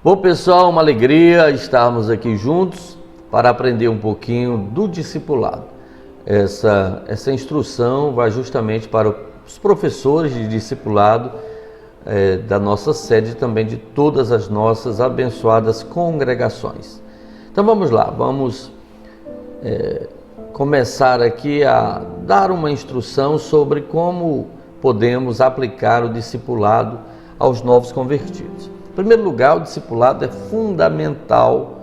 Bom, pessoal, uma alegria estarmos aqui juntos para aprender um pouquinho do discipulado. Essa instrução vai justamente para os professores de discipulado da nossa sede e também de todas as nossas abençoadas congregações. Então vamos lá, vamos começar aqui a dar uma instrução sobre como podemos aplicar o discipulado aos novos convertidos. Em primeiro lugar, o discipulado é fundamental,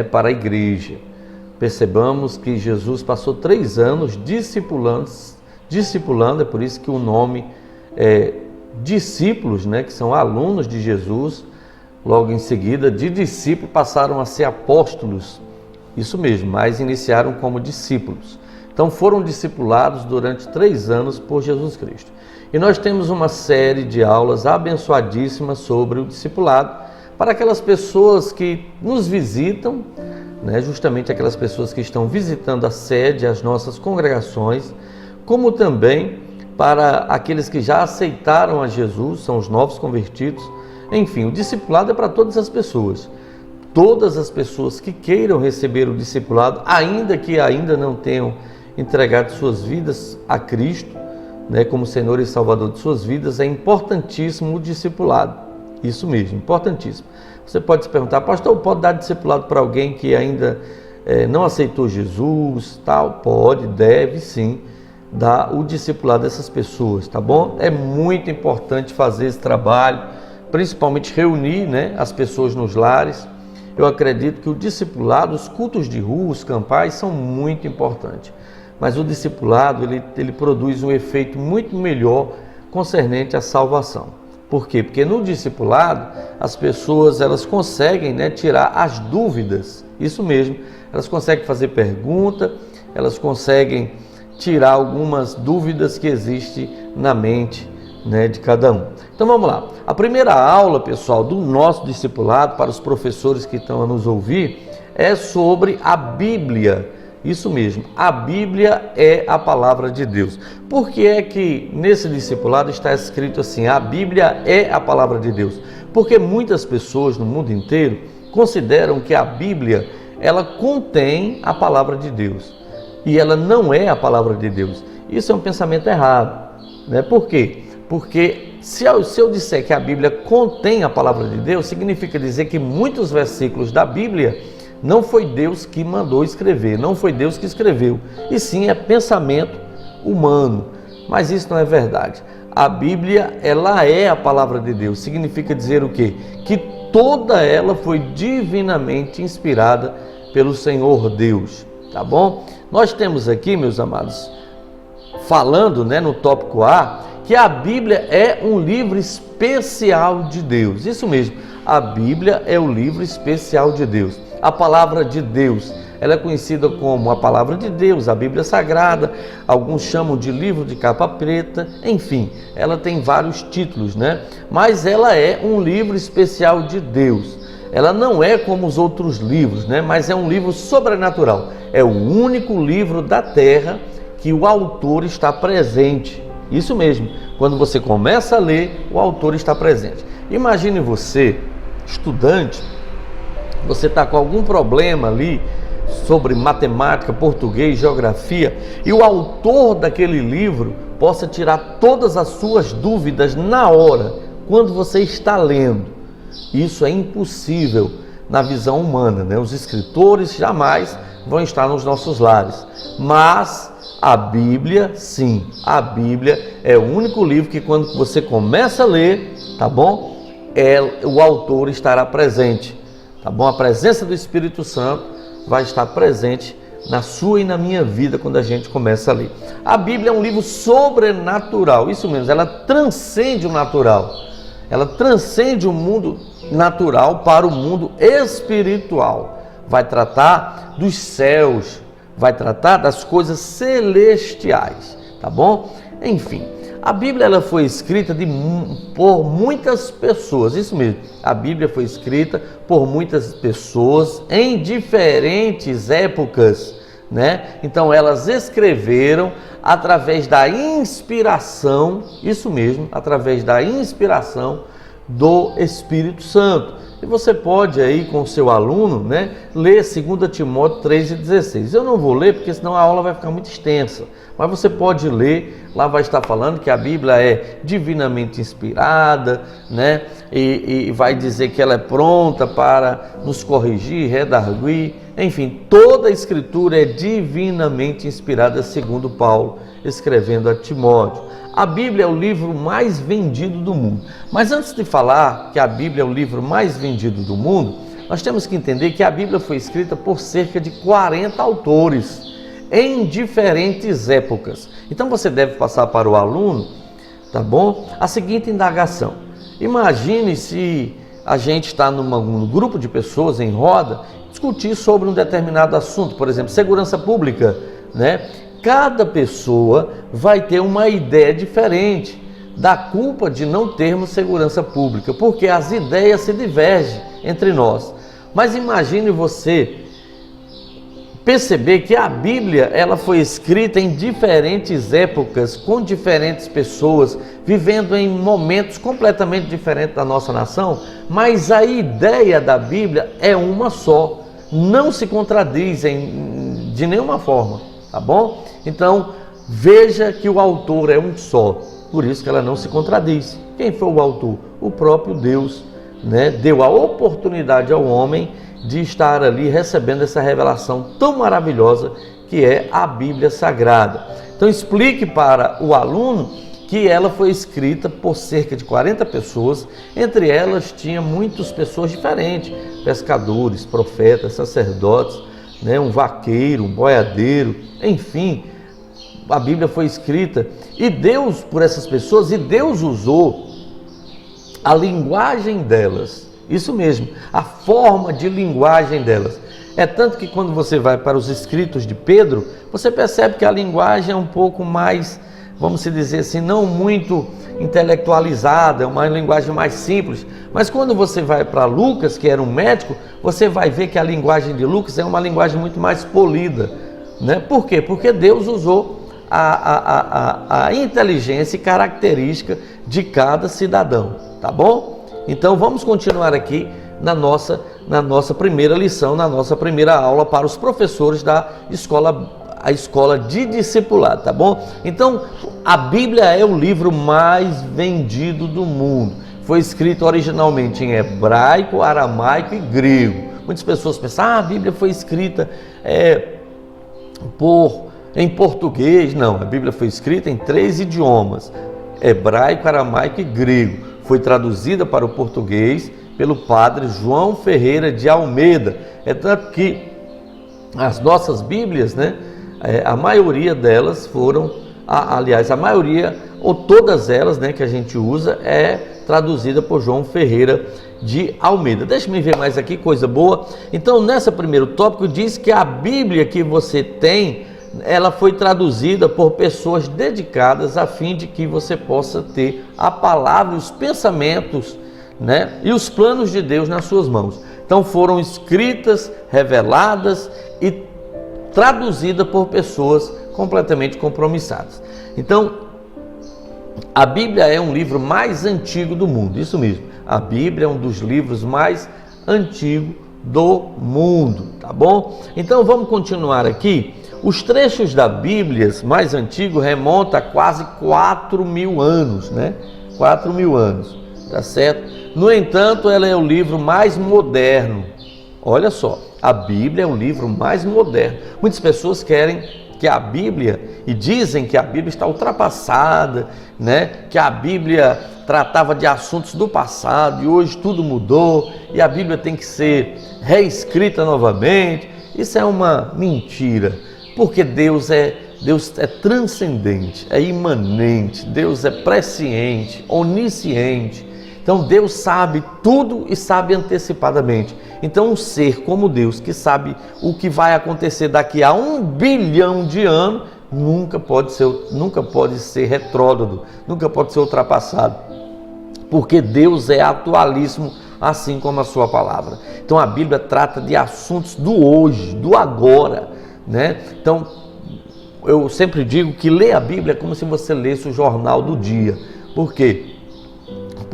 para a igreja. Percebamos que Jesus passou 3 anos discipulando, é por isso que o nome é discípulos, que são alunos de Jesus. Logo em seguida, de discípulos passaram a ser apóstolos, isso mesmo, mas iniciaram como discípulos. Então foram discipulados durante 3 anos por Jesus Cristo. E nós temos uma série de aulas abençoadíssimas sobre o discipulado para aquelas pessoas que nos visitam, justamente aquelas pessoas que estão visitando a sede, as nossas congregações, como também para aqueles que já aceitaram a Jesus, são os novos convertidos. Enfim, o discipulado é para todas as pessoas. Todas as pessoas que queiram receber o discipulado, ainda que ainda não tenham entregado suas vidas a Cristo, como Senhor e Salvador de suas vidas, é importantíssimo o discipulado. Isso mesmo, importantíssimo. Você pode se perguntar, pastor, pode dar discipulado para alguém que ainda não aceitou Jesus, tal? Pode, deve sim dar o discipulado dessas pessoas, tá bom? É muito importante fazer esse trabalho, principalmente reunir as pessoas nos lares. Eu acredito que o discipulado, os cultos de rua, os campais são muito importantes. Mas o discipulado, ele produz um efeito muito melhor concernente à salvação. Por quê? Porque no discipulado, as pessoas elas conseguem tirar as dúvidas, isso mesmo, elas conseguem fazer pergunta, elas conseguem tirar algumas dúvidas que existem na mente de cada um. Então vamos lá. A primeira aula, pessoal, do nosso discipulado, para os professores que estão a nos ouvir, é sobre a Bíblia. Isso mesmo, a Bíblia é a palavra de Deus. Por que é que nesse discipulado está escrito assim, a Bíblia é a palavra de Deus? Porque muitas pessoas no mundo inteiro consideram que a Bíblia, ela contém a palavra de Deus. E ela não é a palavra de Deus. Isso é um pensamento errado. Por quê? Porque se eu disser que a Bíblia contém a palavra de Deus, significa dizer que muitos versículos da Bíblia não foi Deus que mandou escrever, não foi Deus que escreveu, e sim é pensamento humano. Mas isso não é verdade. A Bíblia, ela é a palavra de Deus. Significa dizer o quê? Que toda ela foi divinamente inspirada pelo Senhor Deus, tá bom? Nós temos aqui, meus amados, falando no tópico A, que a Bíblia é um livro especial de Deus. Isso mesmo, a Bíblia é o livro especial de Deus. A palavra de Deus, ela é conhecida como a palavra de Deus, a Bíblia Sagrada, alguns chamam de livro de capa preta, enfim, ela tem vários títulos, Mas ela é um livro especial de Deus. Ela não é como os outros livros, Mas é um livro sobrenatural. É o único livro da terra que o autor está presente. Isso mesmo, quando você começa a ler, o autor está presente. Imagine você, estudante, você está com algum problema ali sobre matemática, português, geografia, e o autor daquele livro possa tirar todas as suas dúvidas na hora, quando você está lendo. Isso é impossível na visão humana, Os escritores jamais vão estar nos nossos lares, mas a Bíblia, sim, a Bíblia é o único livro que quando você começa a ler, tá bom? O autor estará presente, tá bom? A presença do Espírito Santo vai estar presente na sua e na minha vida quando a gente começa a ler. A Bíblia é um livro sobrenatural, isso mesmo, ela transcende o natural. Ela transcende o mundo natural para o mundo espiritual. Vai tratar dos céus, vai tratar das coisas celestiais, tá bom? Enfim, a Bíblia ela foi escrita por muitas pessoas, isso mesmo. A Bíblia foi escrita por muitas pessoas em diferentes épocas, Então elas escreveram através da inspiração, isso mesmo, através da inspiração do Espírito Santo. E você pode aí com o seu aluno, né, ler 2 Timóteo 3,16. Eu não vou ler porque senão a aula vai ficar muito extensa, mas você pode ler, lá vai estar falando que a Bíblia é divinamente inspirada, né, e vai dizer que ela é pronta para nos corrigir, redarguir, enfim, toda a Escritura é divinamente inspirada, segundo Paulo, escrevendo a Timóteo. A Bíblia é o livro mais vendido do mundo. Mas antes de falar que a Bíblia é o livro mais vendido do mundo, nós temos que entender que a Bíblia foi escrita por cerca de 40 autores, em diferentes épocas. Então você deve passar para o aluno, tá bom? A seguinte indagação. Imagine se a gente está num grupo de pessoas em roda, discutir sobre um determinado assunto, por exemplo, segurança pública, né? Cada pessoa vai ter uma ideia diferente da culpa de não termos segurança pública, porque as ideias se divergem entre nós. Mas imagine você perceber que a Bíblia ela foi escrita em diferentes épocas, com diferentes pessoas, vivendo em momentos completamente diferentes da nossa nação, mas a ideia da Bíblia é uma só, não se contradiz de nenhuma forma, tá bom? Então, veja que o autor é um só, por isso que ela não se contradiz. Quem foi o autor? O próprio Deus, né? Deu a oportunidade ao homem de estar ali recebendo essa revelação tão maravilhosa que é a Bíblia Sagrada. Então, explique para o aluno que ela foi escrita por cerca de 40 pessoas, entre elas tinha muitas pessoas diferentes, pescadores, profetas, sacerdotes, né? Um vaqueiro, um boiadeiro, enfim. A Bíblia foi escrita e Deus, por essas pessoas, e Deus usou a linguagem delas, isso mesmo, a forma de linguagem delas. É tanto que quando você vai para os escritos de Pedro, você percebe que a linguagem é um pouco mais, vamos dizer assim, não muito intelectualizada, é uma linguagem mais simples. Mas quando você vai para Lucas, que era um médico, você vai ver que a linguagem de Lucas é uma linguagem muito mais polida, né? Por quê? Porque Deus usou a inteligência e característica de cada cidadão, tá bom? Então vamos continuar aqui na nossa primeira lição, na nossa primeira aula para os professores da escola de discipulado, tá bom? Então a Bíblia é o livro mais vendido do mundo, foi escrito originalmente em hebraico, aramaico e grego. Muitas pessoas pensam, a Bíblia foi escrita em português. Não, a Bíblia foi escrita em 3 idiomas, hebraico, aramaico e grego. Foi traduzida para o português pelo padre João Ferreira de Almeida. É tanto que as nossas Bíblias, né, a maioria delas foram, aliás, a maioria, ou todas elas, né, que a gente usa, é traduzida por João Ferreira de Almeida. Deixa-me ver mais aqui, coisa boa. Então, nesse primeiro tópico, diz que a Bíblia que você tem, ela foi traduzida por pessoas dedicadas a fim de que você possa ter a palavra, os pensamentos, né, e os planos de Deus nas suas mãos. Então foram escritas, reveladas e traduzidas por pessoas completamente compromissadas. Então, a Bíblia é um livro mais antigo do mundo, isso mesmo. A Bíblia é um dos livros mais antigos do mundo, tá bom? Então vamos continuar aqui. Os trechos da Bíblia mais antigos remontam a quase 4.000 anos, né? 4.000 anos, tá certo? No entanto, ela é o livro mais moderno. Olha só, a Bíblia é o livro mais moderno. Muitas pessoas querem que a Bíblia, e dizem que a Bíblia está ultrapassada, né? Que a Bíblia tratava de assuntos do passado e hoje tudo mudou e a Bíblia tem que ser reescrita novamente. Isso é uma mentira. Porque Deus é transcendente, é imanente, Deus é presciente, onisciente. Então Deus sabe tudo e sabe antecipadamente. Então um ser como Deus, que sabe o que vai acontecer daqui a 1 bilhão de anos, nunca pode ser retrógrado, nunca pode ser ultrapassado. Porque Deus é atualíssimo, assim como a sua palavra. Então a Bíblia trata de assuntos do hoje, do agora, né? Então eu sempre digo que ler a Bíblia é como se você lesse o jornal do dia. Por quê?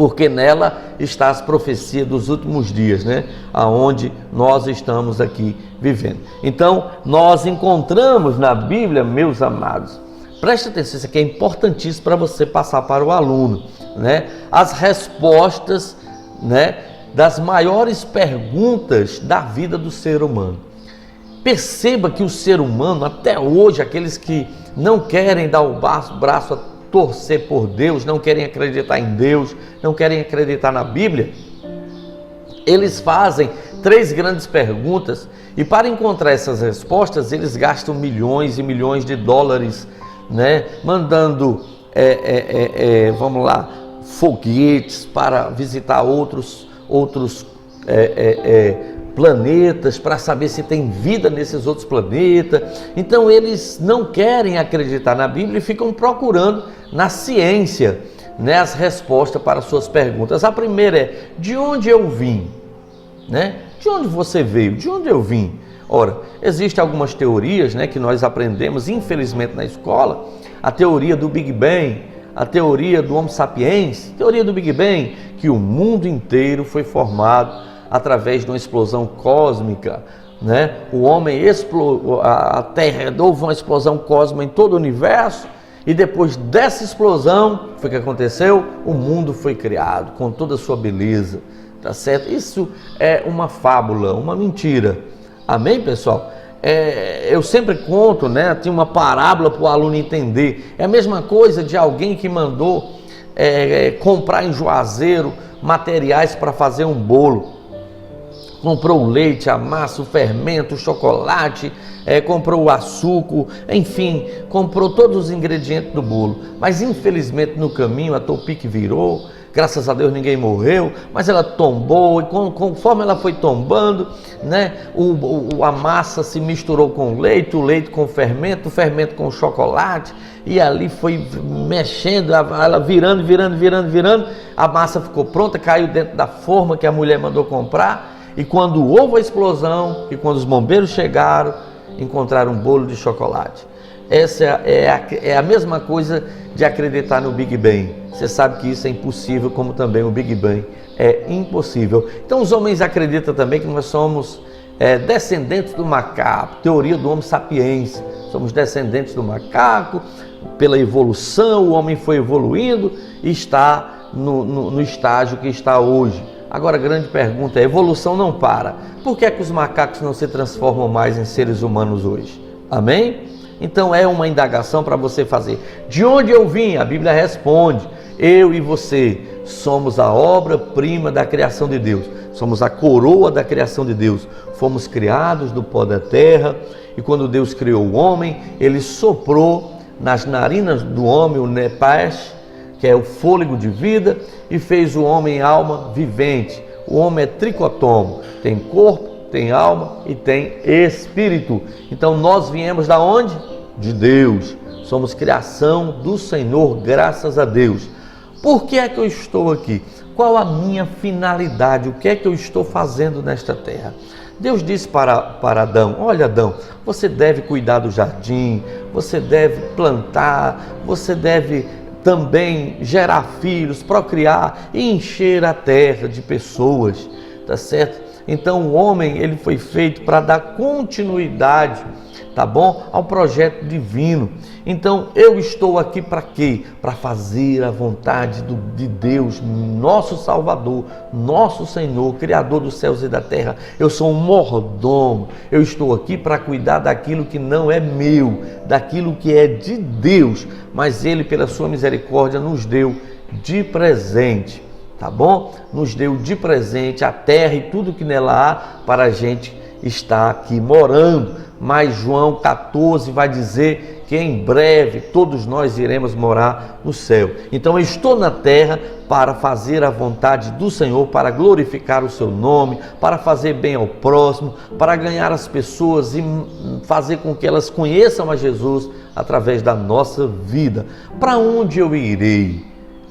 porque nela está as profecias dos últimos dias, né? Aonde nós estamos aqui vivendo. Então, nós encontramos na Bíblia, meus amados, preste atenção, isso aqui é importantíssimo para você passar para o aluno, né? As respostas, né, das maiores perguntas da vida do ser humano. Perceba que o ser humano, até hoje, aqueles que não querem dar o braço a torcer por Deus, não querem acreditar em Deus, não querem acreditar na Bíblia, eles fazem 3 grandes perguntas e para encontrar essas respostas eles gastam milhões e milhões de dólares, né, mandando, vamos lá, foguetes para visitar outros planetas, para saber se tem vida nesses outros planetas. Então eles não querem acreditar na Bíblia e ficam procurando na ciência, né, as respostas para suas perguntas. A primeira é: de onde eu vim? Né? De onde você veio? De onde eu vim? Ora, existem algumas teorias, né, que nós aprendemos infelizmente na escola. A teoria do Big Bang, a teoria do Homo sapiens, teoria do Big Bang, que o mundo inteiro foi formado através de uma explosão cósmica, né? O homem a Terra, houve uma explosão cósmica em todo o universo e depois dessa explosão, foi o que aconteceu? O mundo foi criado com toda a sua beleza, tá certo? Isso é uma fábula, uma mentira. Amém, pessoal? Eu sempre conto, né? Tem uma parábola para o aluno entender. É a mesma coisa de alguém que mandou comprar em Juazeiro materiais para fazer um bolo. Comprou o leite, a massa, o fermento, o chocolate, comprou o açúcar, enfim, comprou todos os ingredientes do bolo. Mas infelizmente no caminho a Topic virou, graças a Deus ninguém morreu, mas ela tombou e conforme ela foi tombando, né, a massa se misturou com o leite com o fermento com o chocolate, e ali foi mexendo, ela virando, a massa ficou pronta, caiu dentro da forma que a mulher mandou comprar. E quando houve a explosão, e quando os bombeiros chegaram, encontraram um bolo de chocolate. Essa é a mesma coisa de acreditar no Big Bang. Você sabe que isso é impossível, como também o Big Bang é impossível. Então os homens acreditam também que nós somos descendentes do macaco, teoria do Homo sapiens. Somos descendentes do macaco, pela evolução, o homem foi evoluindo e está no estágio que está hoje. Agora a grande pergunta é: a evolução não para. Por que é que os macacos não se transformam mais em seres humanos hoje? Amém? Então é uma indagação para você fazer. De onde eu vim? A Bíblia responde: eu e você somos a obra-prima da criação de Deus. Somos a coroa da criação de Deus. Fomos criados do pó da terra e quando Deus criou o homem, Ele soprou nas narinas do homem o Nepash, que é o fôlego de vida, e fez o homem alma vivente. O homem é tricotomo, tem corpo, tem alma e tem espírito. Então nós viemos da onde? De Deus. Somos criação do Senhor, graças a Deus. Por que é que eu estou aqui? Qual a minha finalidade? O que é que eu estou fazendo nesta terra? Deus disse para Adão: olha, Adão, você deve cuidar do jardim, você deve plantar, você deve também gerar filhos, procriar e encher a terra de pessoas, tá certo? Então o homem, ele foi feito para dar continuidade, tá bom, ao projeto divino. Então eu estou aqui para quê? Para fazer a vontade de Deus, nosso Salvador, nosso Senhor, Criador dos céus e da terra. Eu sou um mordomo, eu estou aqui para cuidar daquilo que não é meu, daquilo que é de Deus, mas Ele, pela sua misericórdia, nos deu de presente, tá bom? Nos deu de presente a terra e tudo que nela há para a gente estar aqui morando. Mas João 14 vai dizer que em breve todos nós iremos morar no céu. Então eu estou na terra para fazer a vontade do Senhor, para glorificar o seu nome, para fazer bem ao próximo, para ganhar as pessoas e fazer com que elas conheçam a Jesus através da nossa vida. Para onde eu irei?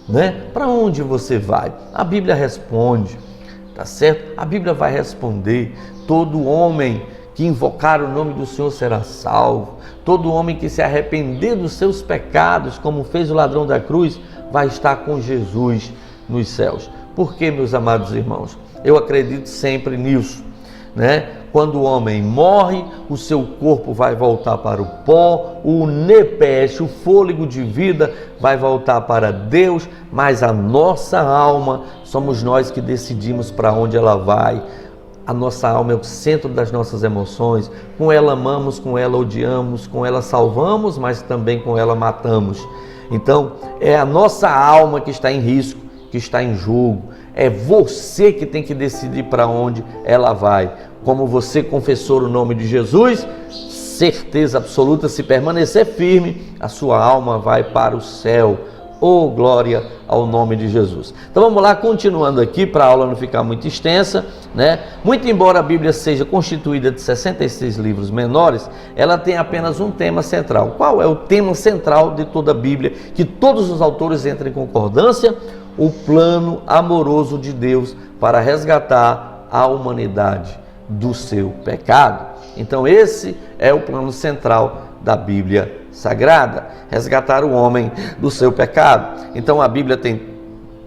Né? Para onde você vai? A Bíblia responde, tá certo? A Bíblia vai responder: todo homem que invocar o nome do Senhor será salvo. Todo homem que se arrepender dos seus pecados, como fez o ladrão da cruz, vai estar com Jesus nos céus. Por quê, meus amados irmãos? Eu acredito sempre nisso, né? Quando o homem morre, o seu corpo vai voltar para o pó, o nepés, o fôlego de vida vai voltar para Deus, mas a nossa alma, somos nós que decidimos para onde ela vai. A nossa alma é o centro das nossas emoções, com ela amamos, com ela odiamos, com ela salvamos, mas também com ela matamos. Então, é a nossa alma que está em risco, que está em jogo. É você que tem que decidir para onde ela vai. Como você confessou o nome de Jesus, certeza absoluta, se permanecer firme, a sua alma vai para o céu. Oh, glória ao nome de Jesus. Então vamos lá, continuando aqui, para a aula não ficar muito extensa, né? Muito embora a Bíblia seja constituída de 66 livros menores, ela tem apenas um tema central. Qual é o tema central de toda a Bíblia? Que todos os autores entram em concordância: o plano amoroso de Deus para resgatar a humanidade do seu pecado. Então esse é o plano central da Bíblia Sagrada, resgatar o homem do seu pecado. Então a Bíblia tem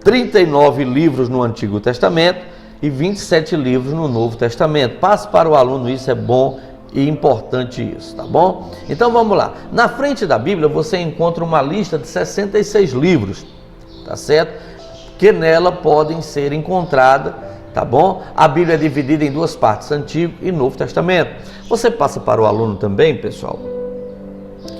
39 livros no Antigo Testamento e 27 livros no Novo Testamento. Passe para o aluno, isso é bom e importante isso, tá bom? Então vamos lá. Na frente da Bíblia você encontra uma lista de 66 livros, tá certo? Que nela podem ser encontradas, tá bom? A Bíblia é dividida em duas partes, Antigo e Novo Testamento. Você passa para o aluno também, pessoal,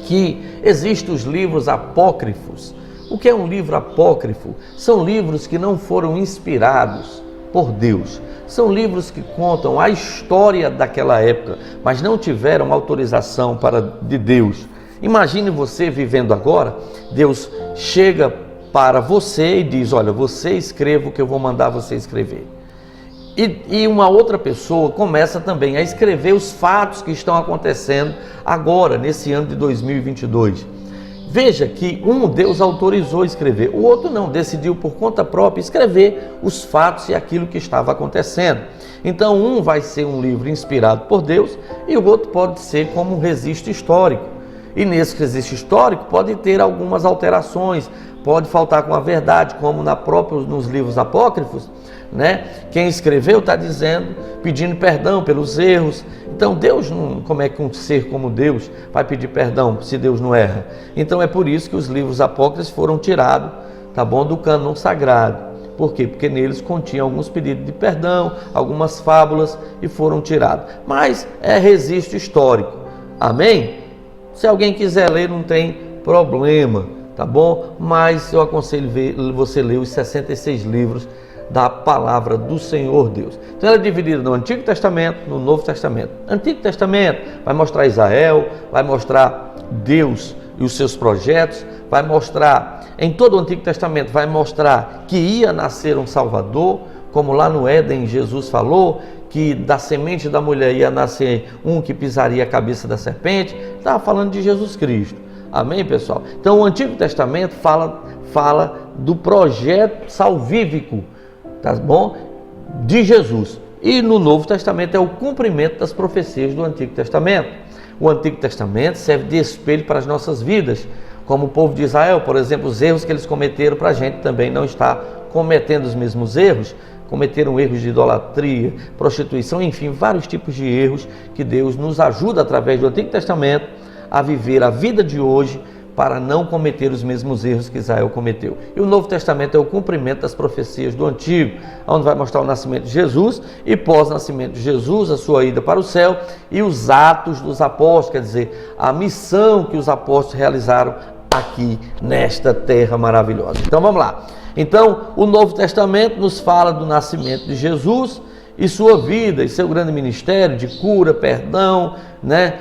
que existem os livros apócrifos. O que é um livro apócrifo? São livros que não foram inspirados por Deus. São livros que contam a história daquela época, mas não tiveram autorização de Deus. Imagine você vivendo agora, Deus chega para você e diz: olha, você escreva o que eu vou mandar você escrever. E uma outra pessoa começa também a escrever os fatos que estão acontecendo agora, nesse ano de 2022. Veja que Deus autorizou escrever, o outro não, decidiu por conta própria escrever os fatos e aquilo que estava acontecendo. Então um vai ser um livro inspirado por Deus e o outro pode ser como um registro histórico. E nesse registro histórico pode ter algumas alterações, pode faltar com a verdade, como nos livros apócrifos, né? Quem escreveu está dizendo, pedindo perdão pelos erros. Então Deus não, como é que um ser como Deus vai pedir perdão se Deus não erra? Então é por isso que os livros apócrifos foram tirados, tá bom, do cânon sagrado. Por quê? Porque neles continham alguns pedidos de perdão, algumas fábulas e foram tirados. Mas é registro histórico. Amém? Se alguém quiser ler, não tem problema, tá bom? Mas eu aconselho você ler os 66 livros da palavra do Senhor Deus. Então ela é dividida no Antigo Testamento, no Novo Testamento. Antigo Testamento vai mostrar Israel, vai mostrar Deus e os seus projetos, vai mostrar, em todo o Antigo Testamento, vai mostrar que ia nascer um Salvador, como lá no Éden Jesus falou, que da semente da mulher ia nascer um que pisaria a cabeça da serpente. Estava falando de Jesus Cristo. Amém, pessoal? Então o Antigo Testamento fala do projeto salvífico, tá bom? De Jesus. E no Novo Testamento é o cumprimento das profecias do Antigo Testamento. O Antigo Testamento serve de espelho para as nossas vidas. Como o povo de Israel, por exemplo, os erros que eles cometeram, para a gente também não estar cometendo os mesmos erros. Cometeram erros de idolatria, prostituição, enfim, vários tipos de erros que Deus nos ajuda através do Antigo Testamento a viver a vida de hoje para não cometer os mesmos erros que Israel cometeu. E o Novo Testamento é o cumprimento das profecias do Antigo, onde vai mostrar o nascimento de Jesus e pós-nascimento de Jesus, a sua ida para o céu e os atos dos apóstolos, quer dizer, a missão que os apóstolos realizaram aqui nesta terra maravilhosa. Então vamos lá. Então o Novo Testamento nos fala do nascimento de Jesus e sua vida e seu grande ministério de cura, perdão, né?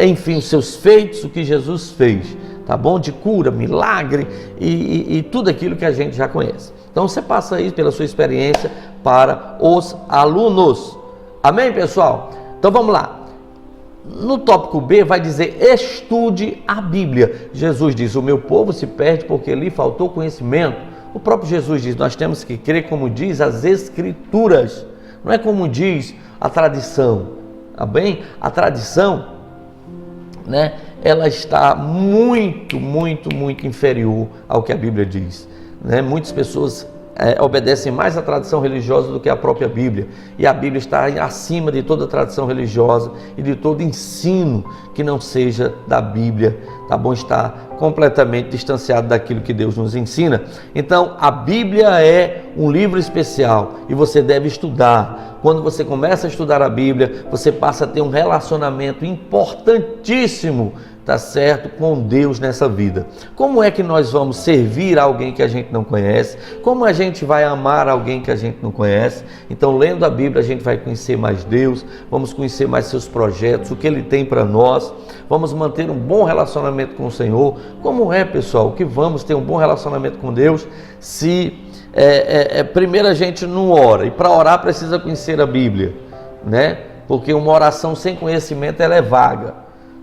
Enfim, os seus feitos, o que Jesus fez, tá bom? De cura, milagre e tudo aquilo que a gente já conhece. Então você passa aí pela sua experiência para os alunos. Amém, pessoal? Então vamos lá. No tópico B vai dizer: estude a Bíblia. Jesus diz: o meu povo se perde porque lhe faltou conhecimento. O próprio Jesus diz: nós temos que crer como diz as Escrituras, não é como diz a tradição, tá bem? A tradição, né, ela está muito inferior ao que a Bíblia diz, né? Muitas pessoas obedecem mais à tradição religiosa do que à própria Bíblia. E a Bíblia está acima de toda tradição religiosa e de todo ensino que não seja da Bíblia, tá bom? Está completamente distanciado daquilo que Deus nos ensina. Então, a Bíblia é um livro especial e você deve estudar. Quando você começa a estudar a Bíblia, você passa a ter um relacionamento importantíssimo, tá certo, com Deus nessa vida. Como é que nós vamos servir a alguém que a gente não conhece? Como a gente vai amar alguém que a gente não conhece? Então, lendo a Bíblia, a gente vai conhecer mais Deus, vamos conhecer mais seus projetos, o que Ele tem para nós, vamos manter um bom relacionamento com o Senhor. Como é, pessoal, que vamos ter um bom relacionamento com Deus se primeiro a gente não ora? E para orar precisa conhecer a Bíblia, né? Porque uma oração sem conhecimento ela é vaga.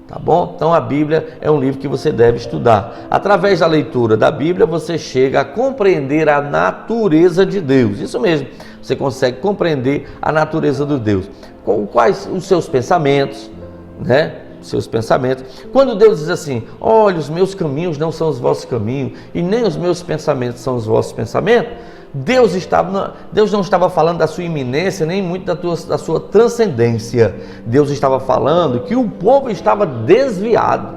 Tá bom? Então a Bíblia é um livro que você deve estudar. Através da leitura da Bíblia você chega a compreender a natureza de Deus. Isso mesmo, você consegue compreender a natureza de Deus. Quais os seus pensamentos, né? Seus pensamentos. Quando Deus diz assim: olha, os meus caminhos não são os vossos caminhos e nem os meus pensamentos são os vossos pensamentos, Deus não estava falando da sua iminência, nem muito da sua transcendência. Deus estava falando que o povo estava desviado,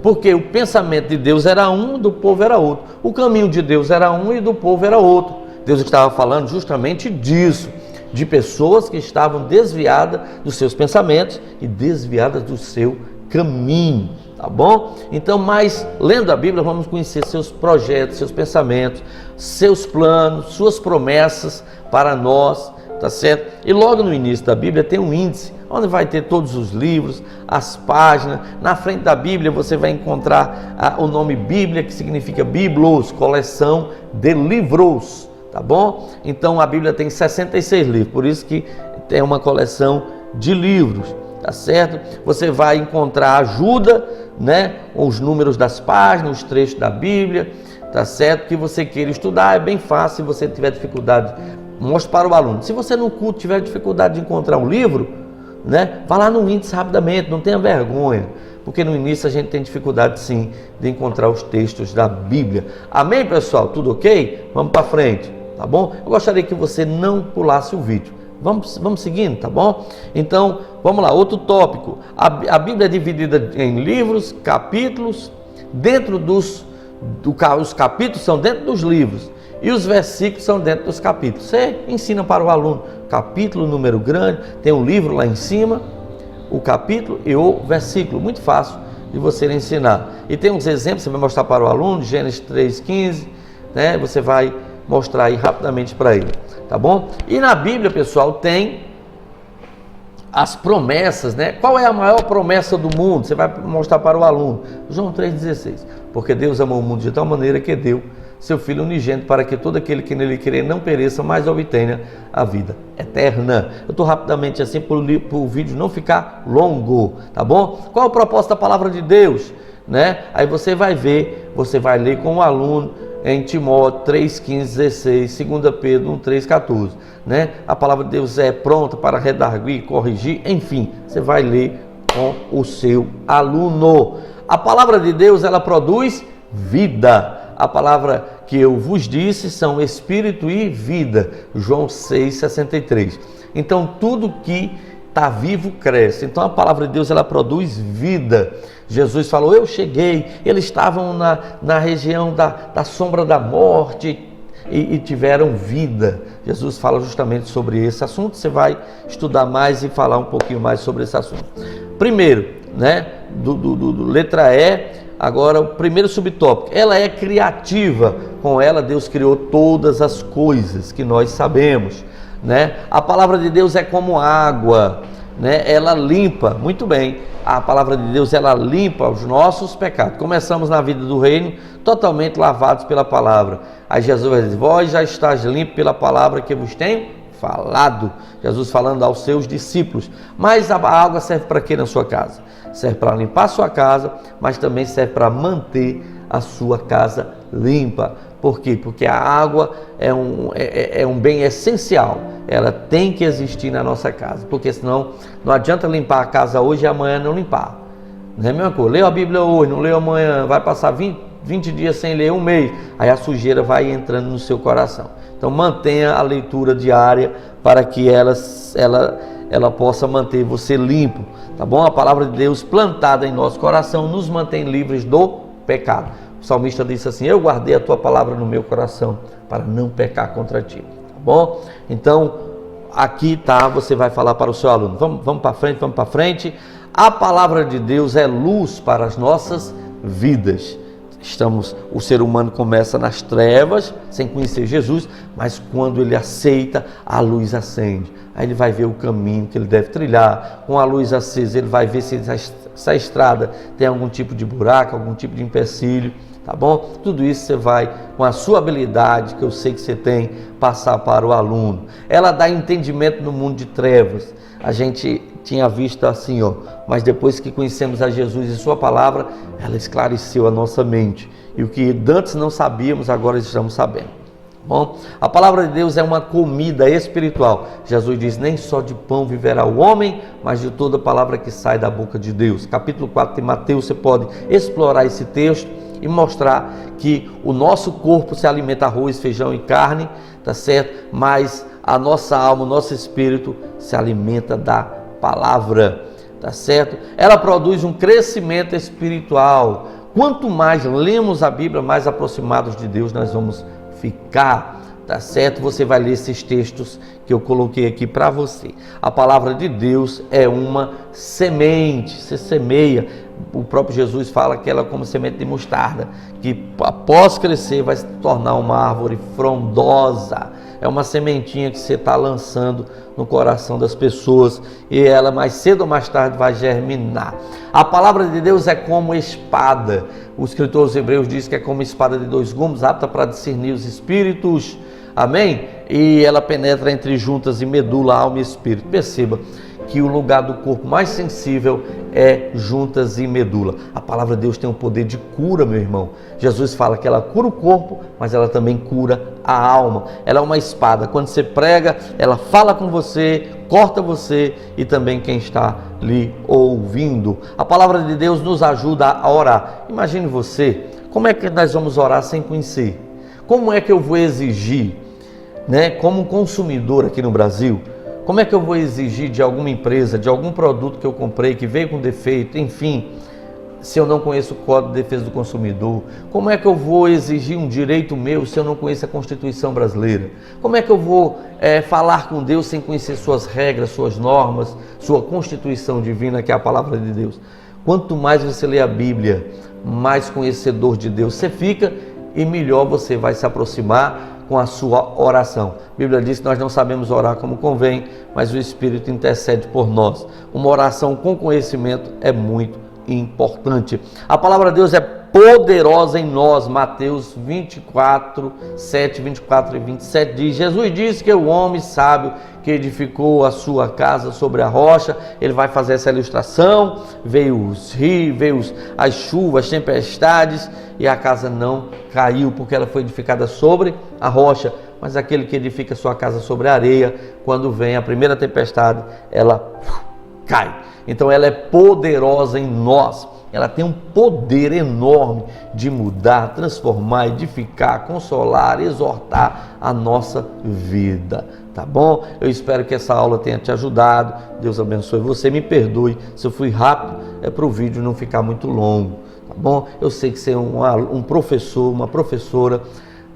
porque o pensamento de Deus era um, do povo era outro. O caminho de Deus era um e do povo era outro. Deus estava falando justamente disso, de pessoas que estavam desviadas dos seus pensamentos e desviadas do seu caminho. Tá bom? Então, mas lendo a Bíblia, vamos conhecer seus projetos, seus pensamentos, seus planos, suas promessas para nós, tá certo? E logo no início da Bíblia tem um índice, onde vai ter todos os livros, as páginas. Na frente da Bíblia você vai encontrar o nome Bíblia, que significa Biblos, coleção de livros, tá bom? Então a Bíblia tem 66 livros, por isso que tem uma coleção de livros. Tá certo? Você vai encontrar ajuda, né? Os números das páginas, os trechos da Bíblia, tá certo? Que você queira estudar, é bem fácil. Se você tiver dificuldade, mostre para o aluno. Se você no culto tiver dificuldade de encontrar um livro, né? Vá lá no índice rapidamente, não tenha vergonha, porque no início a gente tem dificuldade sim de encontrar os textos da Bíblia. Amém, pessoal? Tudo ok? Vamos para frente, tá bom? Eu gostaria que você não pulasse o vídeo. Vamos seguindo, tá bom? Então, vamos lá, outro tópico. A Bíblia é dividida em livros, capítulos. Dentro os capítulos são dentro dos livros e os versículos são dentro dos capítulos. Você ensina para o aluno capítulo, número grande, tem um livro lá em cima, o capítulo e o versículo. Muito fácil de você ensinar. E tem uns exemplos, você vai mostrar para o aluno, Gênesis 3,15, né? Você vai mostrar aí rapidamente para ele, tá bom? E na Bíblia, pessoal, tem as promessas, né? Qual é a maior promessa do mundo? Você vai mostrar para o aluno. João 3,16. Porque Deus amou o mundo de tal maneira que deu seu Filho unigênito para que todo aquele que nele crê não pereça, mas obtenha a vida eterna. Eu estou rapidamente assim para o vídeo não ficar longo, tá bom? Qual é o propósito da palavra de Deus? Né? Aí você vai ver, você vai ler com o aluno em Timóteo 3,15, 16, 2 Pedro 1,3, 14, né? A palavra de Deus é pronta para redarguir, corrigir, enfim, você vai ler com o seu aluno. A palavra de Deus, ela produz vida. A palavra que eu vos disse são espírito e vida. João 6,63. Então, tudo que está vivo cresce. Então, a palavra de Deus, ela produz vida. Jesus falou, eu cheguei, eles estavam na região da sombra da morte e tiveram vida. Jesus fala justamente sobre esse assunto, você vai estudar mais e falar um pouquinho mais sobre esse assunto. Primeiro, né, do letra E, agora o primeiro subtópico, ela é criativa, com ela Deus criou todas as coisas que nós sabemos, né? A palavra de Deus é como água, né? Ela limpa, muito bem, a palavra de Deus ela limpa os nossos pecados. Começamos na vida do reino totalmente lavados pela palavra. Aí Jesus vai dizer, vós já estáis limpos pela palavra que vos tenho falado. Jesus falando aos seus discípulos. Mas a água serve para quê na sua casa? Serve para limpar a sua casa, mas também serve para manter a sua casa limpa. Por quê? Porque a água é um bem essencial. Ela tem que existir na nossa casa. Porque senão não adianta limpar a casa hoje e amanhã não limpar. Não é a mesma coisa. Leu a Bíblia hoje, não leu amanhã. Vai passar 20 dias sem ler, um mês, aí a sujeira vai entrando no seu coração. Então mantenha a leitura diária para que ela possa manter você limpo, tá bom? A palavra de Deus plantada em nosso coração nos mantém livres do pecado. O salmista disse assim: eu guardei a tua palavra no meu coração para não pecar contra ti, tá bom? Então aqui tá, você vai falar para o seu aluno. Vamos para frente. A palavra de Deus é luz para as nossas vidas. O ser humano começa nas trevas, sem conhecer Jesus, mas quando ele aceita, a luz acende. Aí ele vai ver o caminho que ele deve trilhar. Com a luz acesa, ele vai ver se essa estrada tem algum tipo de buraco, algum tipo de empecilho, tá bom? Tudo isso você vai, com a sua habilidade, que eu sei que você tem, passar para o aluno. Ela dá entendimento no mundo de trevas. A gente tinha visto assim, mas depois que conhecemos a Jesus e sua palavra, ela esclareceu a nossa mente. E o que antes não sabíamos, agora estamos sabendo. Bom, a palavra de Deus é uma comida espiritual. Jesus diz: nem só de pão viverá o homem, mas de toda palavra que sai da boca de Deus. Capítulo 4 de Mateus, você pode explorar esse texto e mostrar que o nosso corpo se alimenta arroz, feijão e carne, tá certo? Mas a nossa alma, o nosso espírito se alimenta da palavra, tá certo? Ela produz um crescimento espiritual. Quanto mais lemos a Bíblia, mais aproximados de Deus nós vamos ficar, tá certo? Você vai ler esses textos que eu coloquei aqui para você. A palavra de Deus é uma semente, você semeia. O próprio Jesus fala que ela é como semente de mostarda, que após crescer vai se tornar uma árvore frondosa. É uma sementinha que você está lançando no coração das pessoas e ela mais cedo ou mais tarde vai germinar. A palavra de Deus é como espada. O escritor aos Hebreus diz que é como espada de dois gumes, apta para discernir os espíritos. Amém? E ela penetra entre juntas e medula, alma e espírito. Perceba que o lugar do corpo mais sensível é juntas e medula. A palavra de Deus tem um poder de cura, meu irmão. Jesus fala que ela cura o corpo, mas ela também cura a alma. Ela é uma espada. Quando você prega, ela fala com você, corta você e também quem está lhe ouvindo. A palavra de Deus nos ajuda a orar. Imagine você, como é que nós vamos orar sem conhecer? Como é que eu vou exigir, como consumidor aqui no Brasil, como é que eu vou exigir de alguma empresa, de algum produto que eu comprei, que veio com defeito, enfim, se eu não conheço o Código de Defesa do Consumidor? Como é que eu vou exigir um direito meu se eu não conheço a Constituição brasileira? Como é que eu vou falar com Deus sem conhecer suas regras, suas normas, sua Constituição divina, que é a palavra de Deus? Quanto mais você lê a Bíblia, mais conhecedor de Deus você fica e melhor você vai se aproximar com a sua oração. A Bíblia diz que nós não sabemos orar como convém, mas o Espírito intercede por nós. Uma oração com conhecimento é muito importante. A palavra de Deus é poderosa em nós. Mateus 24, 7, 24 e 27 diz: Jesus disse que o homem sábio que edificou a sua casa sobre a rocha, ele vai fazer essa ilustração, veio os rios, veio as chuvas, as tempestades, e a casa não caiu, porque ela foi edificada sobre a rocha. Mas aquele que edifica sua casa sobre a areia, quando vem a primeira tempestade, ela cai. Então ela é poderosa em nós. Ela tem um poder enorme de mudar, transformar, edificar, consolar, exortar a nossa vida, tá bom? Eu espero que essa aula tenha te ajudado. Deus abençoe você. Me perdoe se eu fui rápido, é para o vídeo não ficar muito longo, tá bom? Eu sei que você é um professor, uma professora,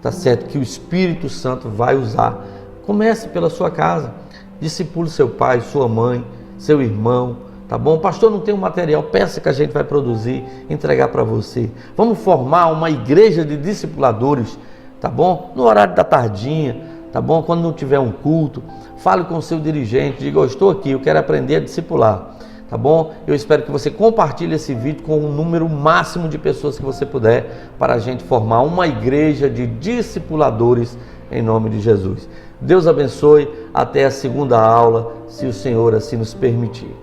tá certo? Que o Espírito Santo vai usar. Comece pela sua casa, discipule seu pai, sua mãe, seu irmão, tá bom? Pastor, não tem um material, peça que a gente vai produzir, entregar para você. Vamos formar uma igreja de discipuladores, tá bom? No horário da tardinha, tá bom? Quando não tiver um culto, fale com o seu dirigente, diga: eu estou aqui, eu quero aprender a discipular, tá bom? Eu espero que você compartilhe esse vídeo com o número máximo de pessoas que você puder, para a gente formar uma igreja de discipuladores em nome de Jesus. Deus abençoe, até a segunda aula, se o Senhor assim nos permitir.